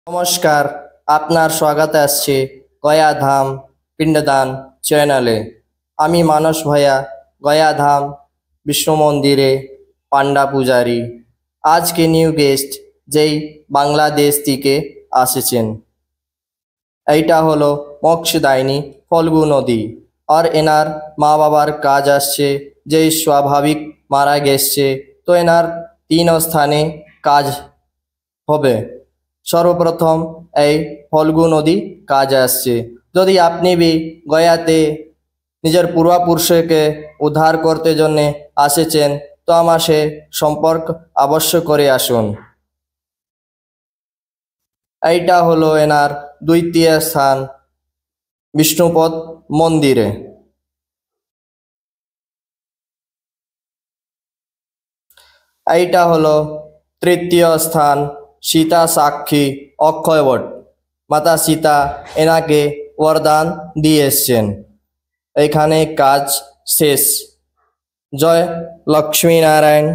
নমস্কার, আপনার স্বাগত আসছে গয়াধাম পিণ্ডদান চ্যানেলে। আমি মানস ভাইয়া, গয়াধাম বিষ্ণু মন্দিরে পান্ডা পূজারী। আজকে নিউ গেস্ট যেই বাংলাদেশ থেকে আসেছেন, এইটা হলো মোক্ষদায়িনী ফল্গু নদী। আর এনার মা বাবার কাজ আসছে যেই স্বাভাবিক মারা গেছে, তো এনার 3 স্থানে কাজ হবে। সর্বপ্রথম এই ফল্গু নদী কাজ আসছে। যদি আপনি বি গয়াতে নিজের পূর্বপুরুষকে উদ্ধার করতে জন্যে আসেছেন, তো আমার সে সম্পর্ক অবশ্য করে আসুন। এইটা হলো এনার দ্বিতীয় স্থান বিষ্ণুপদ মন্দিরে। এইটা হলো তৃতীয় স্থান সীতা সাক্ষী অক্ষয়বট। মাতা সীতা এনাকে বরদান দিয়ে এসছেন। এখানে কাজ শেষ। জয় লক্ষ্মী নারায়ণ।